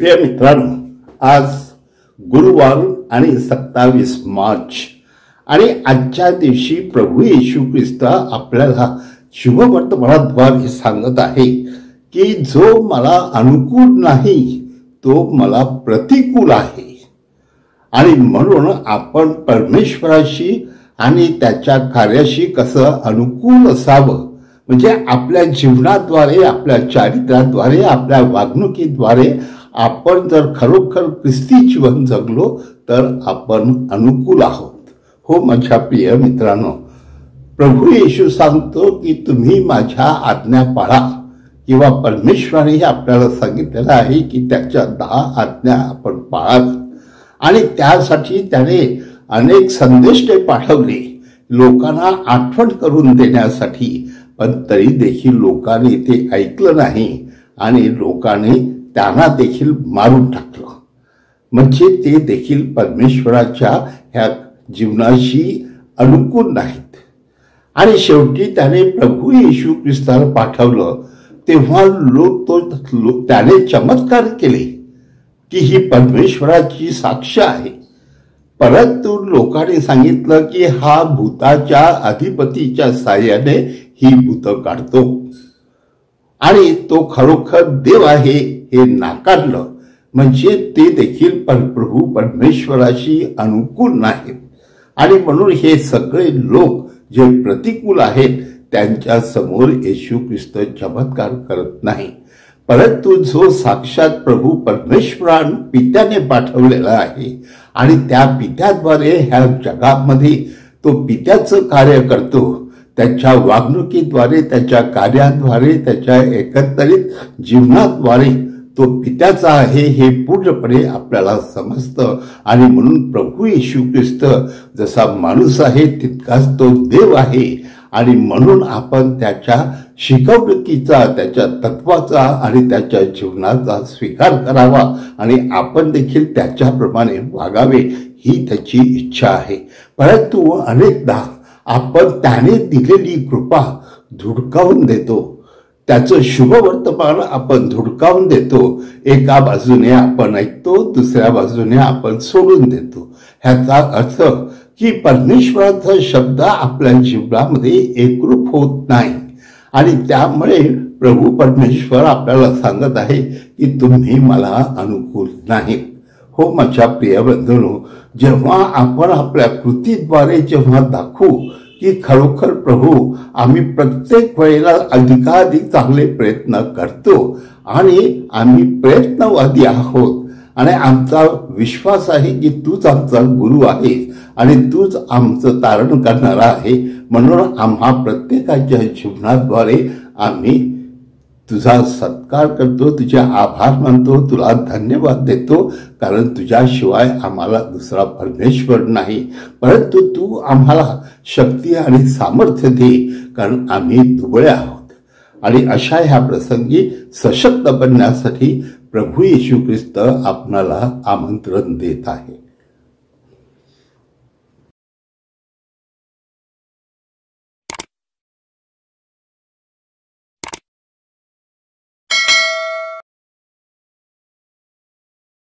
प्रिय मित्रांनो, आज गुरुवार आणि 27 मार्च आणि आजच्या दिवशी प्रभू येशू ख्रिस्त आपल्याला शुभवर्तमानाद्वारे सांगत आहे की जो मला अनुकूल नाही तो मला प्रतिकूल आहे. आणि म्हणून आपण परमेश्वराशी आणि त्याच्या कार्याशी कसं अनुकूल असावं, म्हणजे आपल्या जीवनाद्वारे, आपल्या चारित्र्याद्वारे, आपल्या वागणुकीद्वारे आपण जर खरोखर ख्रिस्ती जीवन जगलो तर आपण अनुकूल आहोत. हो माझ्या प्रिय मित्रांनो, प्रभू येशू सांगतो की तुम्ही माझ्या आज्ञा पाळा, किंवा परमेश्वराने आपल्याला सांगितलेलं आहे की त्याच्या 10 आज्ञा आपण पाळाव्या. आणि त्यासाठी त्याने अनेक संदेश ते पाठवले लोकांना आठवण करून देण्यासाठी, पण तरी देखील लोकांनी ते ऐकलं नाही आणि लोकांनी त्यांना देखील मारून टाकलं. म्हणजे ते देखील परमेश्वराच्या ह्या जीवनाशी अनुकूल नाहीत. आणि शेवटी त्याने प्रभू येशू ख्रिस्ताला पाठवलं तेव्हा त्याने चमत्कार केले की ही परमेश्वराची साक्ष आहे. परंतु लोकांनी सांगितलं की हा भूताच्या अधिपतीच्या साह्याने ही भूत काढतो आणि तो खरोखर देव आहे हे नाकारलं. म्हणजे ते देखील प्रभू परमेश्वराशी अनुकूल नाहीत. आणि म्हणून हे सगळे लोक जे प्रतिकूल आहेत त्यांच्या समोर येशू ख्रिस्त चमत्कार करत नाही. परंतु जो साक्षात प्रभू परमेश्वरान पित्याने पाठवलेला आहे आणि त्या पित्याद्वारे ह्या जगामध्ये तो पित्याचं कार्य करतो, त्याच्या वागणुकीद्वारे, त्याच्या कार्याद्वारे, त्याच्या एकंदरीत जीवनाद्वारे तो पित्याचा आहे हे पूर्णपणे आपल्याला समजतं. आणि म्हणून प्रभू येशू ख्रिस्त जसा माणूस आहे तितकाच तो देव आहे. आणि म्हणून आपण त्याच्या शिकवणुकीचा, त्याच्या तत्वाचा आणि त्याच्या जीवनाचा स्वीकार करावा आणि आपण देखील त्याच्याप्रमाणे वागावे ही त्याची इच्छा आहे. परंतु अनेकदा आपण त्याने दिलेली कृपा धुडकावून देतो, त्याचं शुभवर्तमान आपण धुडकावून देतो. एका बाजूने आपण ऐकतो, दुसऱ्या बाजूने आपण सोडून देतो. ह्याचा अर्थ की परमेश्वराचा शब्द आपल्या जीवनामध्ये एकरूप होत नाही. आणि त्यामुळे प्रभू परमेश्वर आपल्याला सांगत आहे की तुम्ही मला अनुकूल नाही. हो माझ्या प्रिय बंधूंनो, जेव्हा आपण आपल्या कृतीद्वारे जेव्हा दाखवू की खरोखर प्रभू आम्ही प्रत्येक वेळेला अधिकाधिक चांगले प्रयत्न करतो आणि आम्ही प्रयत्नवादी आहोत आणि आमचा विश्वास आहे की तूच आमचा गुरु आहे आणि तूच आमचं तारण करणारा आहे, म्हणून आम्हा प्रत्येकाच्या जीवनाद्वारे आम्ही तुझा सत्कार करतो, तुझे आभार मानतो, तुला धन्यवाद देतो, कारण तुझ्याशिवाय आम्हाला दुसरा परमेश्वर नाही. परंतु तू आम्हाला शक्ती आणि सामर्थ्य दे, कारण आम्ही दुबळे आहोत. आणि अशा ह्या प्रसंगी सशक्त बनण्यासाठी प्रभू येशू ख्रिस्त आपणाला आमंत्रण देत आहे.